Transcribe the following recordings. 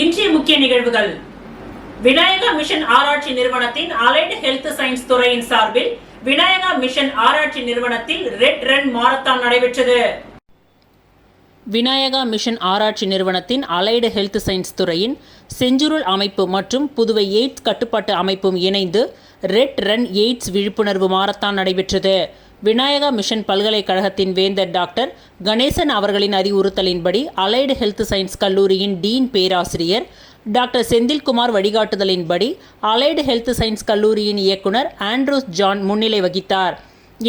இன்றைய முக்கிய நிகழ்வுகள். விநாயகா மிஷன் ஆராய்ச்சி நிறுவனத்தின் அலைடு ஹெல்த் சயின்ஸ் துறையின் சார்பில் விநாயகா மிஷன் ஆராய்ச்சி நிறுவனத்தில் ரெட் ரன் மாரத்தான் நடைபெற்றது. விநாயகா மிஷன் ஆராய்ச்சி நிறுவனத்தின் அலைடு ஹெல்த் சயின்ஸ் துறையின் செஞ்சுருள் அமைப்பு மற்றும் புதுவை எய்ட்ஸ் கட்டுப்பாட்டு அமைப்பும் இணைந்து ரெட் ரன் எய்ட்ஸ் விழிப்புணர்வு மாரத்தான் நடைபெற்றது. விநாயகா மிஷன் பல்கலைக்கழகத்தின் வேந்தர் டாக்டர் கணேசன் அவர்களின் அறிவுறுத்தலின்படி அலைடு ஹெல்த் சயின்ஸ் கல்லூரியின் டீன் பேராசிரியர் டாக்டர் செந்தில்குமார் வழிகாட்டுதலின்படி அலைடு ஹெல்த் சயின்ஸ் கல்லூரியின் இயக்குனர் ஆண்ட்ரூஸ் ஜான் முன்னிலை வகித்தார்.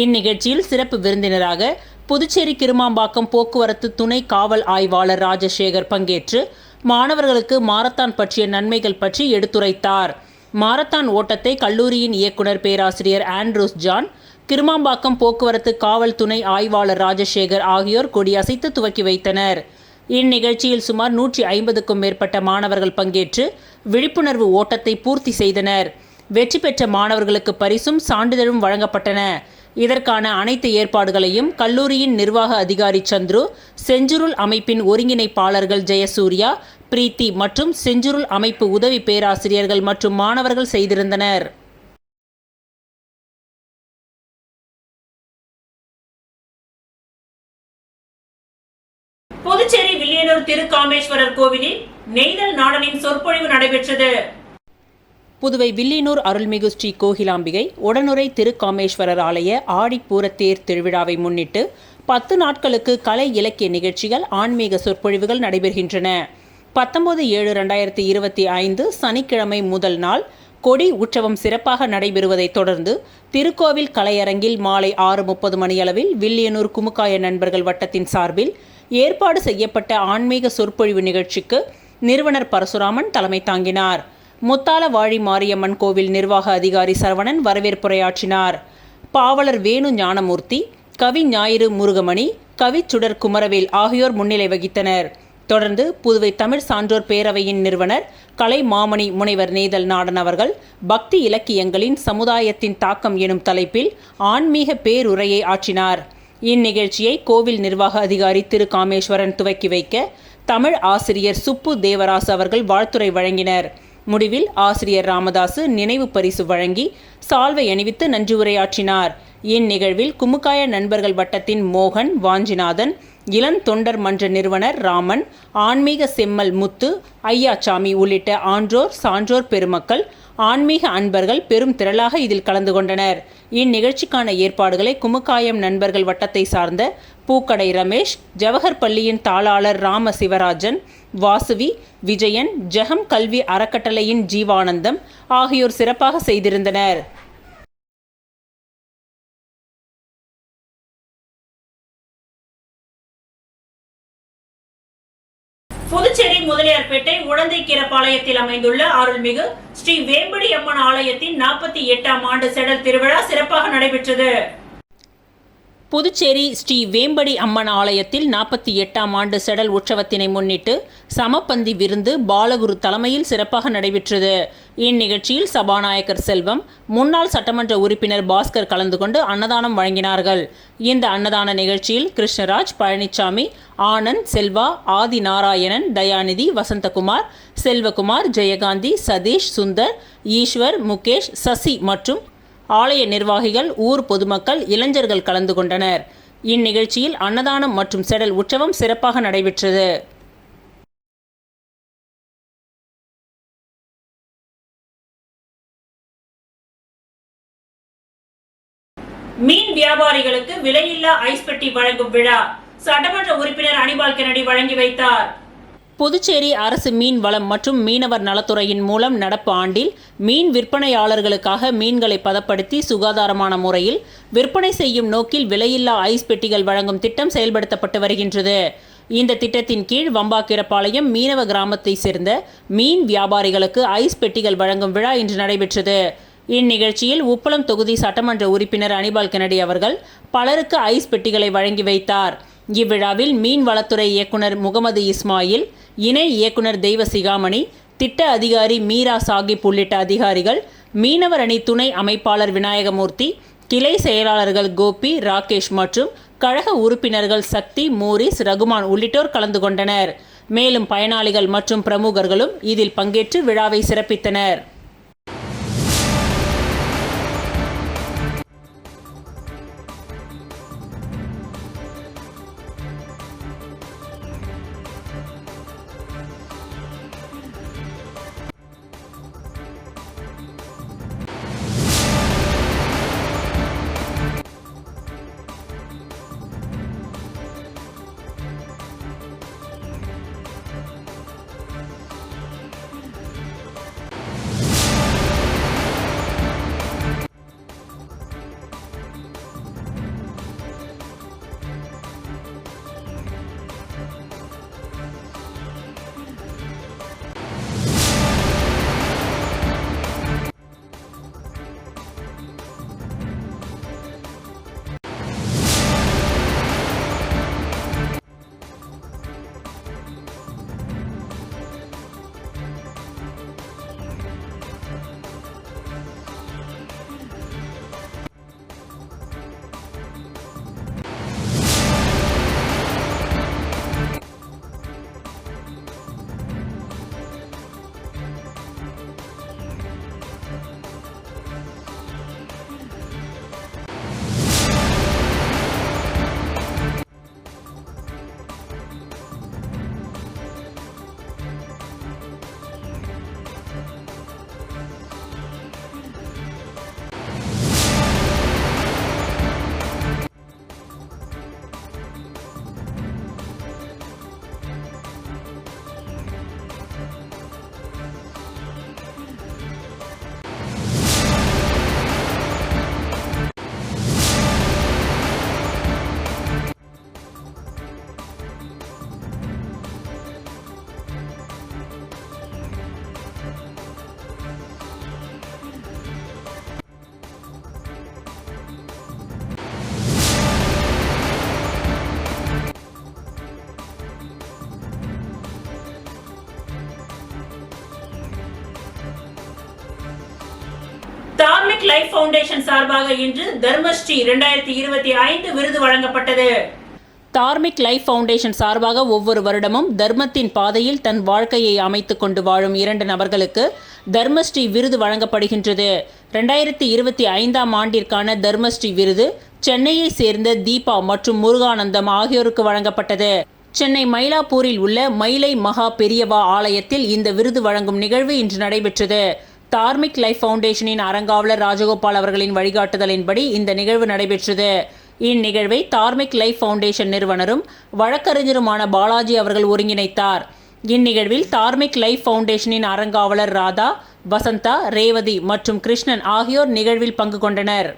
இந்நிகழ்ச்சியில் சிறப்பு விருந்தினராக புதுச்சேரி கிருமாம்பாக்கம் போக்குவரத்து துணை காவல் ஆய்வாளர் ராஜசேகர் பங்கேற்று மாணவர்களுக்கு மாரத்தான் பற்றிய நன்மைகள் பற்றி எடுத்துரைத்தார். மாரத்தான் ஓட்டத்தை கல்லூரியின் இயக்குனர் பேராசிரியர் ஆண்ட்ரூஸ் ஜான், கிருமாம்பாக்கம் போக்குவரத்து காவல் துணை ஆய்வாளர் ராஜசேகர் ஆகியோர் கொடியசைத்து துவக்கி வைத்தனர். இந்நிகழ்ச்சியில் சுமார் 150க்கும் மேற்பட்ட மாணவர்கள் பங்கேற்று விழிப்புணர்வு ஓட்டத்தை பூர்த்தி செய்தனர். வெற்றி பெற்ற மாணவர்களுக்கு பரிசும் சான்றிதழும் வழங்கப்பட்டன. இதற்கான அனைத்து ஏற்பாடுகளையும் கல்லூரியின் நிர்வாக அதிகாரி சந்துரு, செஞ்சுருள் அமைப்பின் ஒருங்கிணைப்பாளர்கள் ஜெயசூர்யா, பிரீத்தி மற்றும் செஞ்சுருள் அமைப்பு உதவி பேராசிரியர்கள் மற்றும் மாணவர்கள் செய்திருந்தனர். புதுச்சேரி வில்லியனூர் திருக்காமேஸ்வரர் கோவிலில் நெய்தல் நாடனின் சொற்பொழிவு நடைபெற்றது. புதுவை வில்லியனூர் அருள்மிகு ஸ்ரீ கோகிலாம்பிகை உடனுரை திருக்காமேஸ்வரர் ஆலய ஆடிப்பூரத்தேர் திருவிழாவை முன்னிட்டு 10 நாட்களுக்கு கலை இலக்கிய நிகழ்ச்சிகள், ஆன்மீக சொற்பொழிவுகள் நடைபெறுகின்றன. 19/7/2025 சனிக்கிழமை முதல் நாள் கொடி உற்சவம் சிறப்பாக நடைபெறுவதைத் தொடர்ந்து திருக்கோவில் கலையரங்கில் மாலை 6:30 மணியளவில் வில்லியனூர் குமுக்காய நண்பர்கள் வட்டத்தின் சார்பில் ஏற்பாடு செய்யப்பட்ட ஆன்மீக சொற்பொழிவு நிகழ்ச்சிக்கு நிறுவனர் பரசுராமன் தலைமை தாங்கினார். முத்தால வாழி மாரியம்மன் கோவில் நிர்வாக அதிகாரி சரவணன் வரவேற்புரையாற்றினார். பாவலர் வேணு ஞானமூர்த்தி, கவி ஞாயிறு முருகமணி, கவி சுடர் குமரவேல் ஆகியோர் முன்னிலை வகித்தனர். தொடர்ந்து புதுவை தமிழ் சான்றோர் பேரவையின் நிறுவனர் கலை மாமணி முனைவர் நெய்தல் நாடன் அவர்கள் பக்தி இலக்கியங்களின் சமுதாயத்தின் தாக்கம் எனும் தலைப்பில் ஆன்மீக பேருரையை ஆற்றினார். இந்நிகழ்ச்சியை கோவில் நிர்வாக அதிகாரி திரு காமேஸ்வரன் துவக்கி வைக்க தமிழ் ஆசிரியர் சுப்பு தேவராசு அவர்கள் வாழ்த்துரை வழங்கினர். முடிவில் ஆசிரியர் ராமதாசு நினைவு பரிசு வழங்கி சால்வை அணிவித்து நன்றி உரையாற்றினார். இந்நிகழ்வில் குமுக்காய நண்பர்கள் வட்டத்தின் மோகன், வாஞ்சிநாதன், இளந்தொண்டர் மன்ற நிறுவனர் ராமன், ஆன்மீக செம்மல் முத்து, ஐயாச்சாமி உள்ளிட்ட ஆன்றோர் சான்றோர் பெருமக்கள், ஆன்மீக அன்பர்கள் பெரும் திரளாக இதில் கலந்து கொண்டனர். இந்நிகழ்ச்சிக்கான ஏற்பாடுகளை குமுக்காயம் நண்பர்கள் வட்டத்தை சார்ந்த பூக்கடை ரமேஷ், ஜவஹர் பள்ளியின் தாளாளர் ராம சிவராஜன், வாசுவி, விஜயன், ஜெகம் கல்வி அறக்கட்டளையின் ஜீவானந்தம் ஆகியோர் சிறப்பாக செய்திருந்தனர். புதுச்சேரி முதலியார்பேட்டை உடந்தைக்கீரப்பாளையத்தில் அமைந்துள்ள அருள்மிகு ஸ்ரீ வேம்படி அம்மன் ஆலயத்தின் 48ஆம் ஆண்டு செடல் திருவிழா சிறப்பாக நடைபெற்றது. புதுச்சேரி ஸ்ரீ வேம்படி அம்மன் ஆலயத்தில் 48ஆம் ஆண்டு செடல் உற்சவத்தினை முன்னிட்டு சமப்பந்தி விருந்து பாலகுரு தலைமையில் சிறப்பாக நடைபெற்றது. இந்நிகழ்ச்சியில் சபாநாயகர் செல்வம், முன்னாள் சட்டமன்ற உறுப்பினர் பாஸ்கர் கலந்து கொண்டு அன்னதானம் வழங்கினார்கள். இந்த அன்னதான நிகழ்ச்சியில் கிருஷ்ணராஜ், பழனிசாமி, ஆனந்த், செல்வா, ஆதி நாராயணன், தயாநிதி, வசந்தகுமார், செல்வகுமார், ஜெயகாந்தி, சதீஷ், சுந்தர், ஈஸ்வர், முகேஷ், சசி மற்றும் ஆலய நிர்வாகிகள், ஊர் பொதுமக்கள், இளைஞர்கள் கலந்து கொண்டனர். இந்நிகழ்ச்சியில் அன்னதானம் மற்றும் செடல் உற்சவம் சிறப்பாக நடைபெற்றது. மீன் வியாபாரிகளுக்கு விலையில்லா ஐஸ் பெட்டி வழங்கும் விழா சட்டமன்ற உறுப்பினர் அனிபால் கென்னடி வழங்கி வைத்தார். புதுச்சேரி அரசு மீன் வளம் மற்றும் மீனவர் நலத்துறையின் மூலம் நடப்பு ஆண்டில் மீன் விற்பனையாளர்களுக்காக மீன்களை பதப்படுத்தி சுகாதாரமான முறையில் விற்பனை செய்யும் நோக்கில் விலையில்லா ஐஸ் பெட்டிகள் வழங்கும் திட்டம் செயல்படுத்தப்பட்டு வருகின்றது. இந்த திட்டத்தின் கீழ் வம்பாக்கீரப்பாளையம் மீனவ கிராமத்தை சேர்ந்த மீன் வியாபாரிகளுக்கு ஐஸ் பெட்டிகள் வழங்கும் விழா இன்று நடைபெற்றது. இந்நிகழ்ச்சியில் உப்பளம் தொகுதி சட்டமன்ற உறுப்பினர் அனிபால் கென்னடி அவர்கள் பலருக்கு ஐஸ் பெட்டிகளை வழங்கி வைத்தார். இவ்விழாவில் மீன் வளத்துறை இயக்குனர் முகமது இஸ்மாயில், இணை இயக்குனர் தெய்வ சிகாமணி, திட்ட அதிகாரி மீரா சாகிப் உள்ளிட்ட அதிகாரிகள், மீனவர் அணி துணை அமைப்பாளர் விநாயகமூர்த்தி, கிளை செயலாளர்கள் கோபி, ராகேஷ் மற்றும் கழக உறுப்பினர்கள் சக்தி, மோரிஸ், ரகுமான் உள்ளிட்டோர் கலந்து கொண்டனர். மேலும் பயனாளிகள் மற்றும் பிரமுகர்களும் இதில் பங்கேற்று விழாவை சிறப்பித்தனர். தார்மிக் லைஃப் ஃபவுண்டேஷன் சார்பாக இன்று தர்மஸ்ரீ 2025 விருது வழங்கப்பட்டது. தார்மிக் லைஃப் ஃபவுண்டேஷன் சார்பாக ஒவ்வொரு வருடமும் தர்மத்தின் பாதையில் தன் வாழ்க்கையை அமைத்துக் கொண்டு வாழும் 2 நபர்களுக்கு தர்மஸ்ரீ விருது வழங்கப்படுகின்றது. 2025ஆம் ஆண்டிற்கான தர்மஸ்ரீ விருது சென்னையை சேர்ந்த தீபா மற்றும் முருகானந்தம் ஆகியோருக்கு வழங்கப்பட்டது. சென்னை மயிலாப்பூரில் உள்ள மயிலை மகா பெரியவா ஆலயத்தில் இந்த விருது வழங்கும் நிகழ்வு இன்று நடைபெற்றது. தார்மிக் லைஃப் ஃபவுண்டேஷனின் அறங்காவலர் ராஜகோபால் அவர்களின் வழிகாட்டுதலின்படி இந்த நிகழ்வு நடைபெற்றது. இந்நிகழ்வை தார்மிக் லைஃப் ஃபவுண்டேஷன் நிறுவனரும் வழக்கறிஞருமான பாலாஜி அவர்கள் ஒருங்கிணைத்தார். இந்நிகழ்வில் தார்மிக் லைஃப் ஃபவுண்டேஷனின் அறங்காவலர் ராதா, வசந்தா, ரேவதி மற்றும் கிருஷ்ணன் ஆகியோர் நிகழ்வில் பங்கு கொண்டனர்.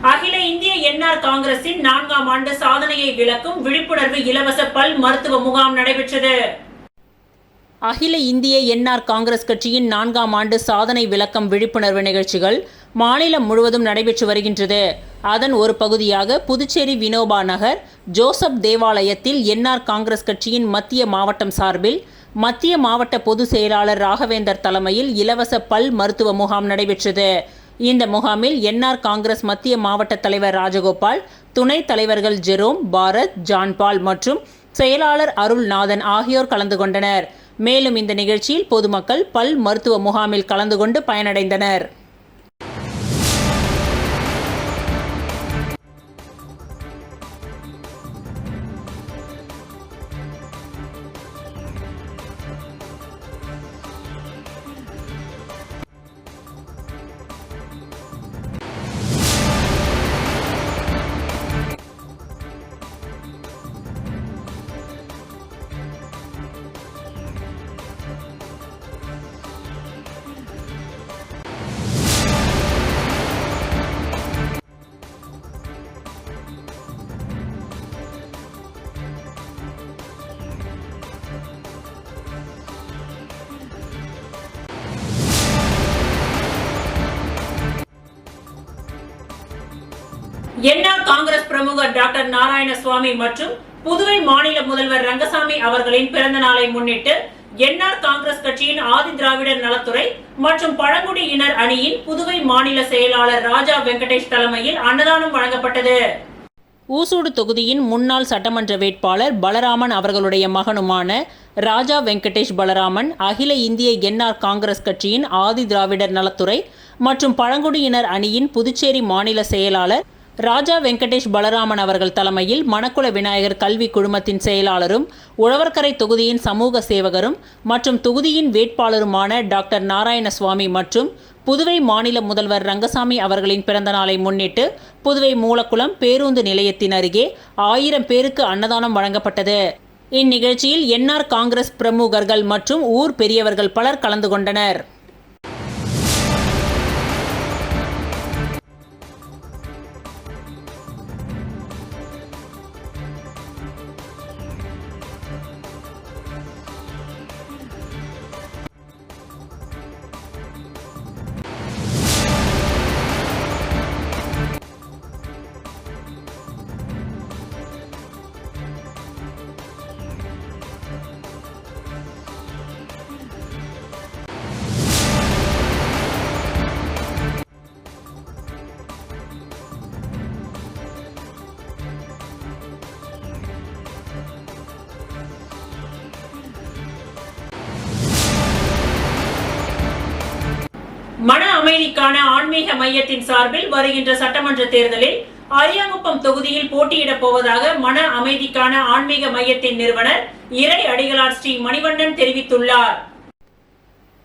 அகில இந்திய என்ஆர் காங்கிரசின் 4ஆம் ஆண்டு சாதனையை விளக்கும் விழிப்புணர்வு இலவச பல் மருத்துவ முகாம் நடைபெற்றது. அகில இந்திய என்ஆர் காங்கிரஸ் கட்சியின் 4ஆம் ஆண்டு சாதனை விளக்கம் விழிப்புணர்வு நிகழ்ச்சிகள் மாநிலம் முழுவதும் நடைபெற்று வருகின்றது. அதன் ஒரு பகுதியாக புதுச்சேரி வினோபா நகர் ஜோசப் தேவாலயத்தில் என்ஆர் காங்கிரஸ் கட்சியின் மத்திய மாவட்டம் சார்பில் மத்திய மாவட்ட பொதுச் செயலாளர் ராகவேந்தர் தலைமையில் இலவச பல் மருத்துவ முகாம் நடைபெற்றது. இந்த முகாமில் என்ஆர் காங்கிரஸ் மத்திய மாவட்ட தலைவர் ராஜகோபால், துணைத் தலைவர்கள் ஜெரோம், பாரத், ஜான்பால் மற்றும் செயலாளர் அருள்நாதன் ஆகியோர் கலந்து கொண்டனர். மேலும் இந்த நிகழ்ச்சியில் பொதுமக்கள் பல் மருத்துவ முகாமில் கலந்து கொண்டு பயனடைந்தனர். என்ஆர் காங்கிரஸ் பிரமுகர் டாக்டர் நாராயணசுவாமி மற்றும் புதுவை மாநில முதல்வர் ரங்கசாமி அவர்களின் பிறந்த நாளை முன்னிட்டு என்ஆர் காங்கிரஸ் கட்சியின் ஆதி திராவிடர் நலத்துறை மற்றும் பழங்குடியினர் அணியின் புதுவை மாநில செயலாளர் ராஜா வெங்கடேஷ் தலைமையில் அன்னதானம் வழங்கப்பட்டது. ஊசூடு தொகுதியின் முன்னாள் சட்டமன்ற வேட்பாளர் பலராமன் அவர்களுடைய மகனுமான ராஜா வெங்கடேஷ் பலராமன் அகில இந்திய என்ஆர் காங்கிரஸ் கட்சியின் ஆதி திராவிடர் நலத்துறை மற்றும் பழங்குடியினர் அணியின் புதுச்சேரி மாநில செயலாளர் ராஜா வெங்கடேஷ் பலராமன் அவர்கள் தலைமையில் மணக்குள விநாயகர் கல்வி குழுமத்தின் செயலாளரும் உழவர்கரை தொகுதியின் சமூக சேவகரும் மற்றும் தொகுதியின் வேட்பாளருமான டாக்டர் நாராயணசுவாமி மற்றும் புதுவை மாநில முதல்வர் ரங்கசாமி அவர்களின் பிறந்த நாளை முன்னிட்டு புதுவை மூலக்குளம் பேருந்து நிலையத்தின் அருகே 1000 பேருக்கு அன்னதானம் வழங்கப்பட்டது. இந்நிகழ்ச்சியில் என்ஆர் காங்கிரஸ் பிரமுகர்கள் மற்றும் ஊர் பெரியவர்கள் பலர் கலந்து கொண்டனர். மன அமைதிக்கான ஆன்மீக மையத்தின் சார்பில் வருகின்ற சட்டமன்ற தேர்தலில் அரியாங்குப்பம் தொகுதியில் போட்டியிடப் போவதாக மன அமைதிக்கான ஆன்மீக மையத்தின் நிறுவனர் இறை அடிகளார் ஸ்ரீ மணிவண்ணன் தெரிவித்துள்ளார்.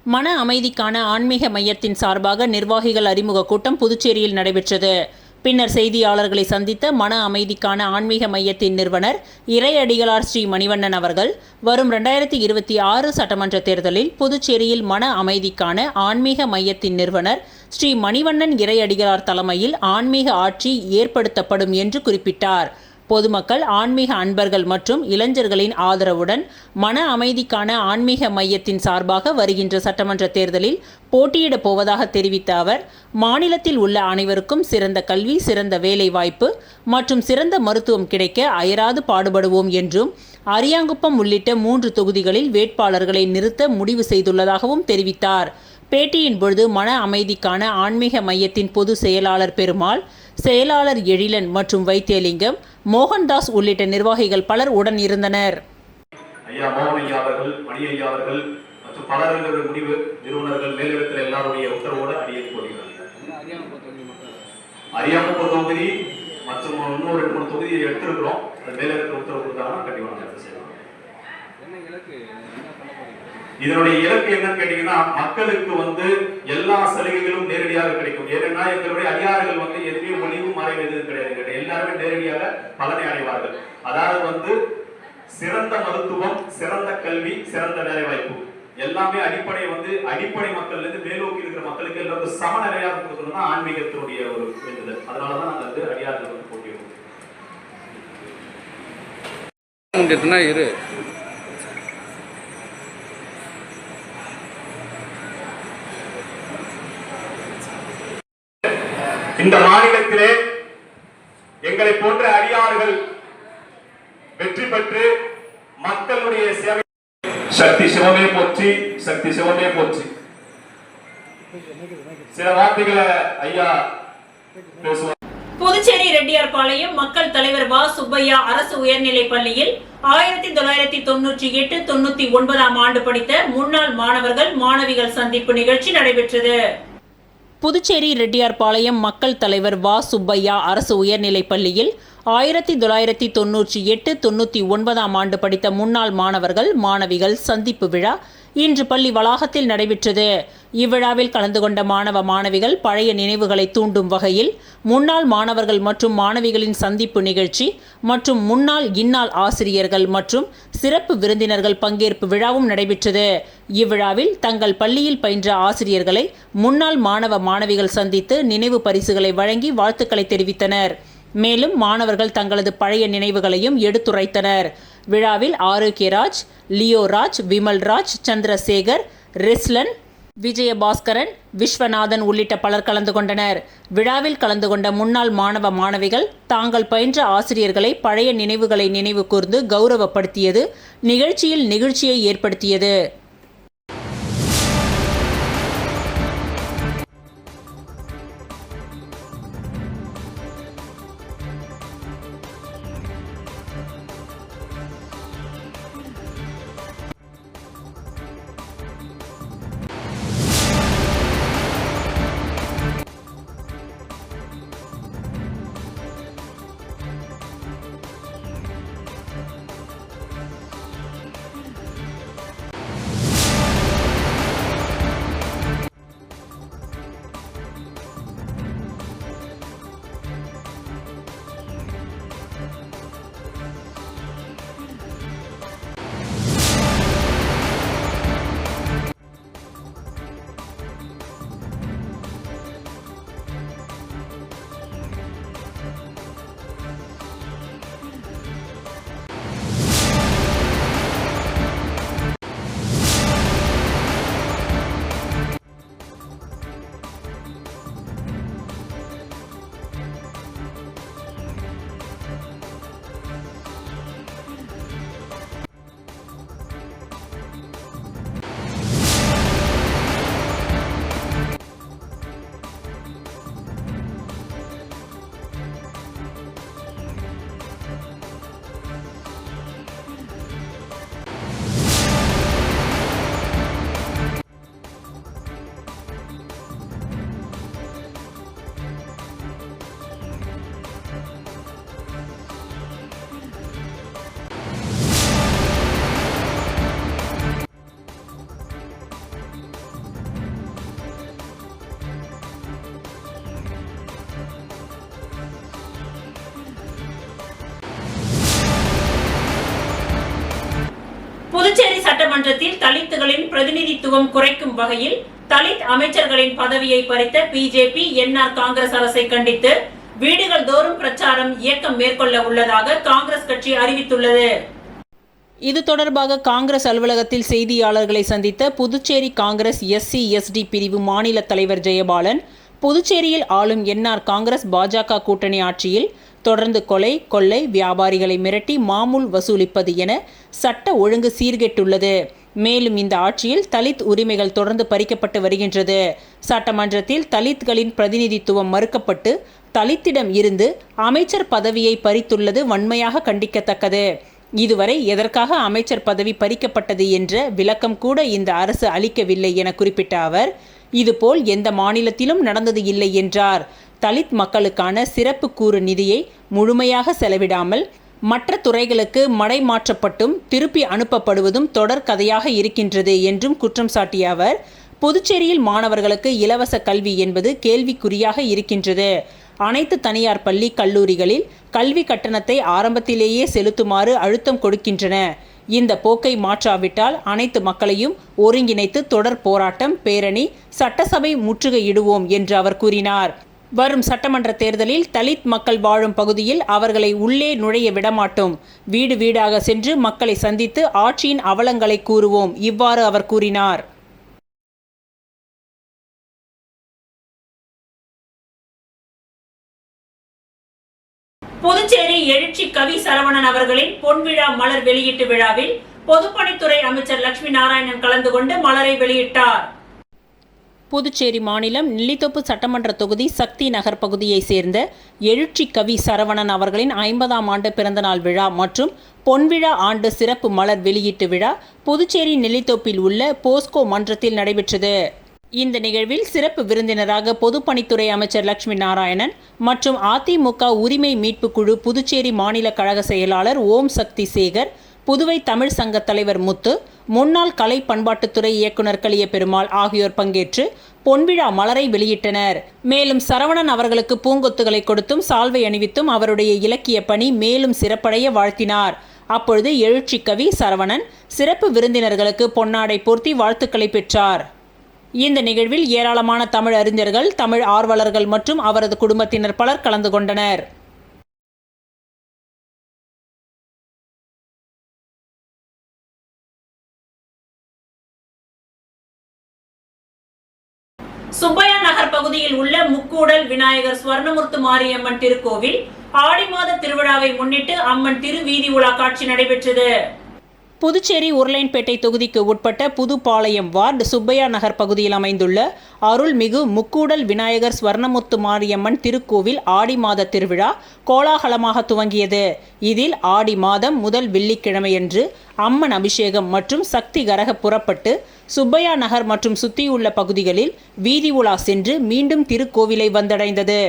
மன அமைதிக்கான ஆன்மீக மையத்தின் சார்பாக நிர்வாகிகள் அறிமுக கூட்டம் புதுச்சேரியில் நடைபெற்றது. பின்னர் செய்தியாளர்களை சந்தித்த மன அமைதிக்கான ஆன்மீக மையத்தின் நிறுவனர் இறை அடிகளார் ஸ்ரீ மணிவண்ணன் அவர்கள் வரும் 2026 சட்டமன்ற தேர்தலில் புதுச்சேரியில் மன அமைதிக்கான ஆன்மீக மையத்தின் நிறுவனர் ஸ்ரீ மணிவண்ணன் இறை அடிகளார் தலைமையில் ஆன்மீக ஆட்சி ஏற்படுத்தப்படும் என்று குறிப்பிட்டார். பொதுமக்கள், ஆன்மீக அன்பர்கள் மற்றும் இளைஞர்களின் ஆதரவுடன் மன அமைதிக்கான ஆன்மீக மையத்தின் சார்பாக வருகின்ற சட்டமன்ற தேர்தலில் போட்டியிடப் போவதாக தெரிவித்த அவர், மாநிலத்தில் உள்ள அனைவருக்கும் சிறந்த கல்வி, சிறந்த வேலை வாய்ப்பு மற்றும் சிறந்த மருத்துவம் கிடைக்க அயராது பாடுபடுவோம் என்றும், அரியாங்குப்பம் உள்ளிட்ட 3 தொகுதிகளில் வேட்பாளர்களை நிறுத்த முடிவு செய்துள்ளதாகவும் தெரிவித்தார். பேட்டியின் பொழுது மன அமைதிக்கான ஆன்மீக மையத்தின் பொது செயலாளர் பெருமாள், செயலாளர் எழிலன் மற்றும் வைத்தியலிங்கம், மோகன்தாஸ் உள்ளிட்ட நிர்வாகிகள் பலர் உடன் இருந்தனர். ஐயா மோகன் ஐயா அவர்கள், மணி ஐயா அவர்கள் மற்றும் பலர்களுடைய முடிவு நிறுவனர்கள் மேலிடத்தில் எல்லாருடைய உத்தரவோடு அடியேற்று போகிறார்கள். அரியாங்குப்பம் தொகுதி மற்றும் இன்னொரு 2-3 தொகுதியை எடுத்திருக்கிறோம். அது மேலிடத்தில் உத்தரவு கொடுத்தாங்கன்னா கண்டிப்பாக செய்யலாம். இதனுடைய இலக்கு என்னன்னு கேட்டீங்கன்னா, மக்களுக்கு எல்லா சலுகைகளும் நேரடியாக கிடைக்கும். ஏன்னா எங்களுடைய அதிகாரிகள் எதுவுமே ஒளிவு மறைவு எதுவும் கிடையாது. எல்லாருமே நேரடியாக பலனை அடைவார்கள். அதாவது சிறந்த மருத்துவம், சிறந்த கல்வி, சிறந்த வேலை வாய்ப்பு எல்லாமே அடிப்படை மக்கள்ல இருந்து மேலோக்கி இருக்கிற மக்களுக்கு எல்லாரும் சமநிலையாக கொடுக்கணும்னா ஆன்மீகத்தினுடைய ஒரு வேண்டுதல். அதனாலதான் நாங்கள் அதிகாரிகள் போட்டியிடுவோம். இந்த மாநிலத்திலே எங்களை போன்ற அடியார்கள் வெற்றி பெற்று மக்களுடைய சேவை. சக்தி சிவமே போற்றி, சக்தி சிவமே போற்றி. சில வார்த்தைகளை ஐயா பேசுவார். புதுச்சேரி ரெட்டியார்பாளையம் மக்கள் தலைவர் வா சுப்பையா அரசு உயர்நிலைப் பள்ளியில் 1998-99 ஆண்டு படித்த முன்னாள் மாணவர்கள், மாணவிகள் சந்திப்பு நிகழ்ச்சி நடைபெற்றது. புதுச்சேரி ரெட்டியார்பாளையம் மக்கள் தலைவர் வா சுப்பையா அரசு உயர்நிலைப் பள்ளியில் 1998-99 ஆண்டு படித்த முன்னாள் மாணவர்கள், மாணவிகள் சந்திப்பு விழா இன்று பள்ளி வளாகத்தில் நடைபெற்றது. இவ்விழாவில் கலந்து கொண்ட மாணவ மாணவிகள் பழைய நினைவுகளை தூண்டும் வகையில் முன்னாள் மாணவர்கள் மற்றும் மாணவிகளின் சந்திப்பு நிகழ்ச்சி மற்றும் முன்னாள் இந்நாள் ஆசிரியர்கள் மற்றும் சிறப்பு விருந்தினர்கள் பங்கேற்பு விழாவும் நடைபெற்றது. இவ்விழாவில் தங்கள் பள்ளியில் பயின்ற ஆசிரியர்களை முன்னாள் மாணவ மாணவிகள் சந்தித்து நினைவு பரிசுகளை வழங்கி வாழ்த்துக்களை தெரிவித்தனர். மேலும் மாணவர்கள் தங்களது பழைய நினைவுகளையும் எடுத்துரைத்தனர். விழாவில் ஆரோக்கியராஜ், லியோராஜ், விமல்ராஜ், சந்திரசேகர், ரிஸ்லன், விஜயபாஸ்கரன், விஸ்வநாதன் உள்ளிட்ட பலர் கலந்து கொண்டனர். விழாவில் கலந்து கொண்ட முன்னாள் மாணவ மாணவிகள் தாங்கள் பயின்ற ஆசிரியர்களை பழைய நினைவுகளை நினைவு கூர்ந்து கௌரவப்படுத்தியது நிகழ்ச்சியில் நெகிழ்ச்சியை ஏற்படுத்தியது. புதுச்சேரி சட்டமன்றத்தில் தலித்துகளின் பிரதிநிதித்துவம் குறைக்கும் வகையில் தலித் அமைச்சர்களின் பதவியை பறித்த பிஜேபி என்ஆர் காங்கிரஸ் அரசை கண்டித்து வீடுகள் தோறும் பிரச்சாரம் இயக்கம் மேற்கொள்ள உள்ளதாக காங்கிரஸ் கட்சி அறிவித்துள்ளது. இது தொடர்பாக காங்கிரஸ் அலுவலகத்தில் செய்தியாளர்களை சந்தித்த புதுச்சேரி காங்கிரஸ் SC/SD பிரிவு மாநில தலைவர் ஜெயபாலன், புதுச்சேரியில் ஆளும் என்ஆர் காங்கிரஸ் பாஜக கூட்டணி ஆட்சியில் தொடர்ந்து கொலை, கொள்ளை, வியாபாரிகளை மிரட்டி மாமூல் வசூலிப்பது என சட்ட ஒழுங்கு சீர்கெட்டுள்ளது. மேலும் இந்த ஆட்சியில் தலித் உரிமைகள் தொடர்ந்து பறிக்கப்பட்டு வருகின்றது. சட்டமன்றத்தில் தலித்களின் பிரதிநிதித்துவம் மறுக்கப்பட்டு தலித்திடம் இருந்து அமைச்சர் பதவியை பறித்துள்ளது வன்மையாக கண்டிக்கத்தக்கது. இதுவரை எதற்காக அமைச்சர் பதவி பறிக்கப்பட்டது என்ற விளக்கம் கூட இந்த அரசு அளிக்கவில்லை என குறிப்பிட்ட அவர், இதுபோல் எந்த மாநிலத்திலும் நடந்தது இல்லை என்றார். தலித் மக்களுக்கான சிறப்பு கூறு நிதியை முழுமையாக செலவிடாமல் மற்ற துறைகளுக்கு மடைமாற்றப்பட்டும் திருப்பி அனுப்பப்படுவதும் தொடர் கதையாக இருக்கின்றது என்றும் குற்றம் சாட்டிய அவர், புதுச்சேரியில் மாணவர்களுக்கு இலவச கல்வி என்பது கேள்விக்குறியாக இருக்கின்றது. அனைத்து தனியார் பள்ளி கல்லூரிகளில் கல்வி கட்டணத்தை ஆரம்பத்திலேயே செலுத்துமாறு அழுத்தம் கொடுக்கின்றன. இந்த போக்கை மாற்றாவிட்டால் அனைத்து மக்களையும் ஒருங்கிணைத்து தொடர் போராட்டம், பேரணி, சட்டசபை முற்றுகையிடுவோம் என்று அவர் கூறினார். வரும் சட்டமன்ற தேர்தலில் தலித் மக்கள் வாழும் பகுதியில் அவர்களை உள்ளே நுழைய விடமாட்டோம். வீடு வீடாக சென்று மக்களை சந்தித்து ஆட்சியின் அவலங்களை கூறுவோம். இவ்வாறு அவர் கூறினார். புதுச்சேரி எழுச்சி கவி சரவணன் அவர்களின் பொன்விழா மலர் வெளியீட்டு விழாவில் பொதுப்பணித்துறை அமைச்சர் லட்சுமி நாராயணன் கலந்து கொண்டு மலரை வெளியிட்டார். புதுச்சேரி மாநிலம் நெல்லித்தோப்பு சட்டமன்ற தொகுதி சக்தி நகர் பகுதியைச் சேர்ந்த எழுச்சி கவி சரவணன் அவர்களின் 50ஆம் ஆண்டு பிறந்தநாள் விழா மற்றும் பொன்விழா ஆண்டு சிறப்பு மலர் வெளியீட்டு விழா புதுச்சேரி நெல்லித்தோப்பில் உள்ள போஸ்கோ மன்றத்தில் நடைபெற்றது. இந்த நிகழ்வில் சிறப்பு விருந்தினராக பொதுப்பணித்துறை அமைச்சர் லட்சுமி நாராயணன் மற்றும் அதிமுக உரிமை மீட்பு குழு புதுச்சேரி மாநில கழக செயலாளர் ஓம் சக்தி சேகர், புதுவை தமிழ் சங்க தலைவர் முத்து, முன்னாள் கலை பண்பாட்டுத்துறை இயக்குனர் கலிய பெருமாள் ஆகியோர் பங்கேற்று பொன்விழா மலரை வெளியிட்டனர். மேலும் சரவணன் அவர்களுக்கு பூங்கொத்துகளை கொடுத்தும் சால்வை அணிவித்தும் அவருடைய இலக்கிய பணி மேலும் சிறப்படைய வாழ்த்தினார். அப்பொழுது எழுச்சி கவி சரவணன் சிறப்பு விருந்தினர்களுக்கு பொன்னாடை போர்த்தி வாழ்த்துக்களை பெற்றார். இந்த நிகழ்வில் ஏராளமான தமிழ் அறிஞர்கள், தமிழ் ஆர்வலர்கள் மற்றும் அவரது குடும்பத்தினர் பலர் கலந்து கொண்டனர். சுப்பையா நகர் பகுதியில் உள்ள முக்கூடல் விநாயகர் ஸ்வர்ணமுத்து மாரியம்மன் திருக்கோவில் ஆடி மாத திருவிழாவை முன்னிட்டு அம்மன் திருவீதி உலா காட்சி நடைபெற்றது. புதுச்சேரி உருளையன்பேட்டை தொகுதிக்கு உட்பட்ட புதுப்பாளையம் வார்டு சுப்பையா நகர் பகுதியில் அமைந்துள்ள அருள்மிகு முக்கூடல் விநாயகர் ஸ்வர்ணமுத்து மாரியம்மன் திருக்கோவில் ஆடி மாத திருவிழா கோலாகலமாக துவங்கியது. இதில் ஆடி மாதம் முதல் வெள்ளிக்கிழமையன்று அம்மன் அபிஷேகம் மற்றும் சக்தி கரக புறப்பட்டு சுப்பையா நகர் மற்றும் சுற்றியுள்ள பகுதிகளில் வீதி உலா சென்று மீண்டும் திருக்கோவிலை வந்தடைந்தது.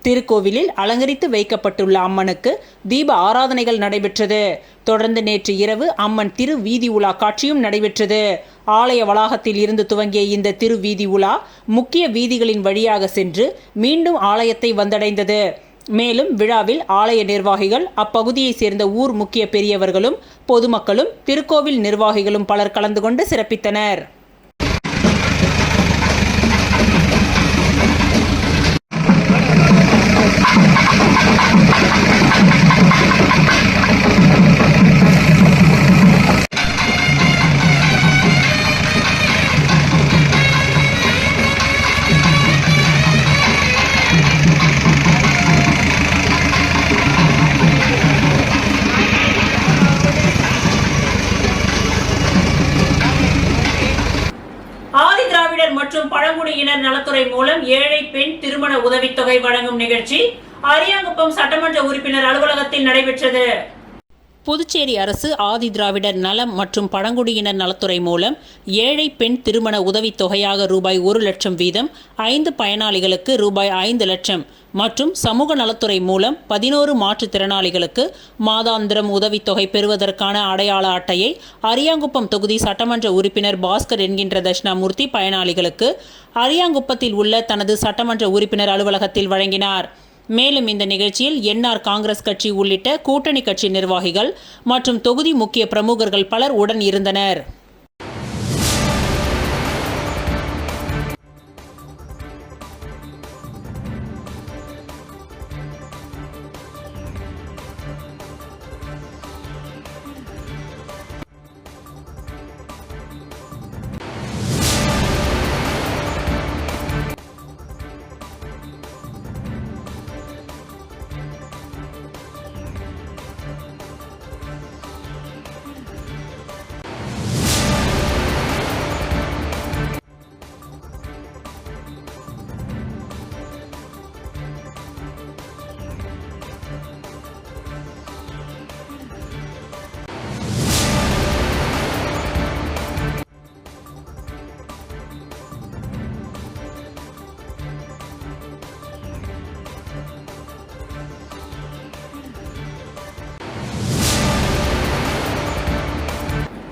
திருக்கோவிலில் அலங்கரித்து வைக்கப்பட்டுள்ள அம்மனுக்கு தீப ஆராதனைகள் நடைபெற்றது. தொடர்ந்து நேற்று இரவு அம்மன் திரு வீதி உலா காட்சியும் நடைபெற்றது. ஆலய வளாகத்தில் இருந்து துவங்கிய இந்த திரு வீதி உலா முக்கிய வீதிகளின் வழியாக சென்று மீண்டும் ஆலயத்தை வந்தடைந்தது. மேலும் விழாவில் ஆலய நிர்வாகிகள், அப்பகுதியை சேர்ந்த ஊர் முக்கிய பெரியவர்களும் பொதுமக்களும் திருக்கோவில் நிர்வாகிகளும் பலர் கலந்து கொண்டு சிறப்பித்தனர். மற்றும் பழங்குடியினர் நலத்துறை மூலம் ஏழை பெண் திருமண உதவித்தொகை வழங்கும் நிகழ்ச்சி அரியாங்குப்பம் சட்டமன்ற உறுப்பினர் அலுவலகத்தில் நடைபெற்றது. புதுச்சேரி அரசு ஆதி திராவிடர் நலம் மற்றும் பழங்குடியினர் நலத்துறை மூலம் ஏழை பெண் திருமண உதவித் தொகையாக ரூபாய் 1 லட்சம் வீதம் 5 பயனாளிகளுக்கு ரூபாய் 5 லட்சம் மற்றும் சமூக நலத்துறை மூலம் 11 மாற்றுத்திறனாளிகளுக்கு மாதாந்திரம் உதவித்தொகை பெறுவதற்கான அடையாள அட்டையை அரியாங்குப்பம் தொகுதி சட்டமன்ற உறுப்பினர் பாஸ்கர் என்கின்ற தட்சிணாமூர்த்தி பயனாளிகளுக்கு அரியாங்குப்பத்தில் உள்ள தனது சட்டமன்ற உறுப்பினர் அலுவலகத்தில் வழங்கினார். மேலும் இந்த நிகழ்ச்சியில் என்ஆர் காங்கிரஸ் கட்சி உள்ளிட்ட கூட்டணி கட்சி நிர்வாகிகள் மற்றும் தொகுதி முக்கிய பிரமுகர்கள் பலர் உடன் இருந்தனர்.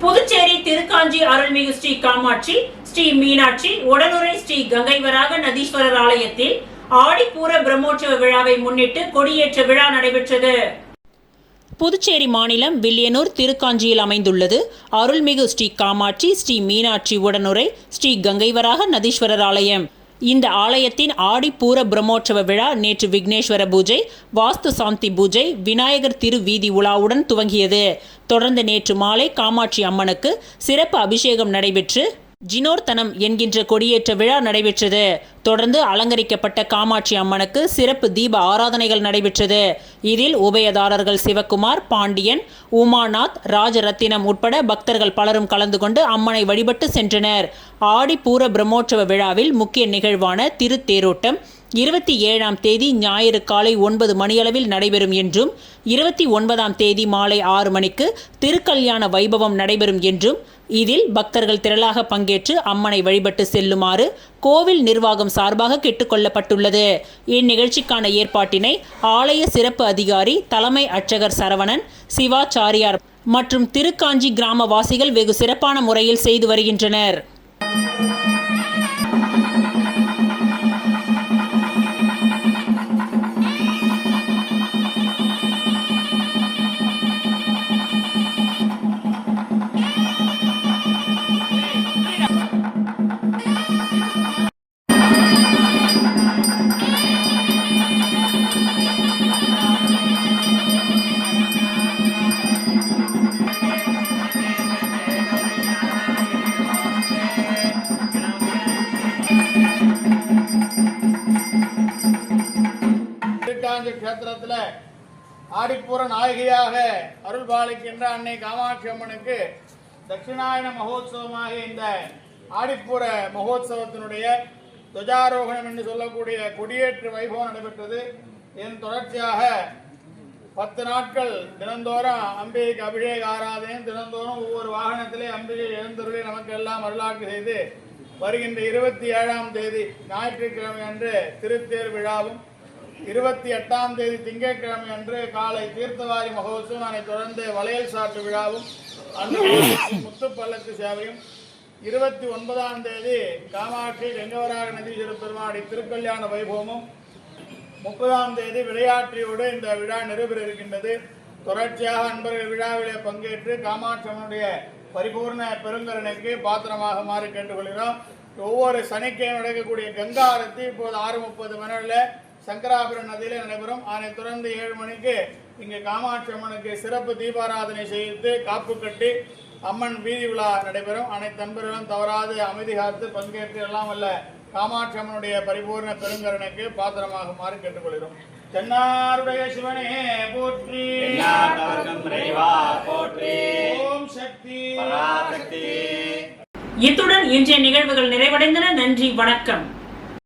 புதுச்சேரி திருக்காஞ்சி அருள்மிகு ஸ்ரீ காமாட்சி, ஸ்ரீ மீனாட்சி, உடனுறை ஸ்ரீ கங்கைவராக நதீஸ்வரர் ஆலயத்தில் ஆடிப்பூர பிரம்மோற்சவ விழாவை முன்னிட்டு கொடியேற்ற விழா நடைபெற்றது. புதுச்சேரி மாநிலம் வில்லியனூர் திருக்காஞ்சியில் அமைந்துள்ளது அருள்மிகு ஸ்ரீ காமாட்சி, ஸ்ரீ மீனாட்சி, உடனுறை ஸ்ரீ கங்கைவராக நதீஸ்வரர் ஆலயம். இந்த ஆலயத்தின் ஆடிப்பூர பிரம்மோற்சவ விழா நேற்று விக்னேஸ்வர பூஜை, வாஸ்து சாந்தி பூஜை, விநாயகர் திரு வீதி உலாவுடன் துவங்கியது. தொடர்ந்து நேற்று மாலை காமாட்சி அம்மனுக்கு சிறப்பு அபிஷேகம் நடைபெற்று ஜினோர்த்தனம் என்கின்ற கொடியேற்ற விழா நடைபெற்றது. தொடர்ந்து அலங்கரிக்கப்பட்ட காமாட்சி அம்மனுக்கு சிறப்பு தீப ஆராதனைகள் நடைபெற்றது. இதில் உபயதாரர்கள் சிவக்குமார், பாண்டியன், உமாநாத், ராஜரத்தினம் உட்பட பக்தர்கள் பலரும் கலந்து கொண்டு அம்மனை வழிபட்டு சென்றனர். ஆடிப்பூர பிரம்மோற்சவ விழாவில் முக்கிய நிகழ்வான திருத்தேரோட்டம் 27ஆம் தேதி ஞாயிறு காலை 9 மணியளவில் நடைபெறும் என்றும் 29ஆம் தேதி மாலை 6 மணிக்கு திருக்கல்யாண வைபவம் நடைபெறும் என்றும் இதில் பக்தர்கள் திரளாக பங்கேற்று அம்மனை வழிபட்டு செல்லுமாறு கோவில் நிர்வாகம் சார்பாக கேட்டுக்கொள்ளப்பட்டுள்ளது. இந்நிகழ்ச்சிக்கான ஏற்பாட்டினை ஆலய சிறப்பு அதிகாரி தலைமை அர்ச்சகர் சரவணன், சிவாச்சாரியார் மற்றும் திருக்காஞ்சி கிராமவாசிகள் வெகு சிறப்பான முறையில் செய்து வருகின்றனர். கஷேத்திரத்தில் ஆடிப்பூர நாயகியாக அருள் பாலிக்கின்ற அன்னை காமாட்சி அம்மனுக்கு தட்சிணாயன மகோத்சவமாக இந்த ஆடிப்பூர மகோத்சவத்தினுடைய துவஜாரோகணம் என்று சொல்லக்கூடிய கொடியேற்று வைபவம் நடைபெற்றது. இதன் தொடர்ச்சியாக 10 நாட்கள் தினந்தோறும் அம்பிகைக்கு அபிஷேக ஆராதனையும், தினந்தோறும் ஒவ்வொரு வாகனத்திலே அம்பிகை எழுந்தருளி நமக்கு எல்லாம் அருளாட்சி செய்து வருகின்ற 27ஆம் தேதி ஞாயிற்றுக்கிழமை அன்று திருத்தேர் விழாவும், 28ஆம் தேதி திங்கட்கிழமை அன்று காலை தீர்த்தவாரி மகோத்சவம், அதனைத் தொடர்ந்து வளையல் சாட்டு விழாவும், முத்துப்பல்லக்கு சேவையும், 29ஆம் தேதி காமாட்சி கங்கவராக நதீஸ்வரர் பெருமாடி திருக்கல்யாண வைபவமும், 30ஆம் தேதி விளையாட்டியோடு இந்த விழா நிறைவேற இருக்கின்றது. தொடர்ச்சியாக அன்பர்கள் விழாவிலே பங்கேற்று காமாட்சி அம்மனுடைய பரிபூர்ண பெருங்கருணைக்கு பாத்திரமாக மாறி கேட்டுக்கொள்கிறோம். ஒவ்வொரு சனிக்கிழமை நடக்கக்கூடிய கங்கா ஆரத்தி இப்போது 6:30 மணியில் சங்கராபுரம் நதியிலே நடைபெறும். அதனைத் தொடர்ந்து 7 மணிக்கு இங்கு காமாட்சி அம்மனுக்கு சிறப்பு தீபாராதனை செய்து காப்பு கட்டி அம்மன் வீதி விழா நடைபெறும். அனைத்து நண்பர்களும் தவறாது அமைதி காத்து பங்கேற்று எல்லாம் வல்ல காமாட்சி அம்மனுடைய பரிபூர்ண பெருங்கருணைக்கு பாத்திரமாக மாறி கேட்டுக்கொள்கிறோம். தென்னாருடைய சிவனே போற்றி, ஓம் சக்தி பராசக்தி. இத்துடன் இன்றைய நிகழ்வுகள் நிறைவடைந்தன. நன்றி, வணக்கம்.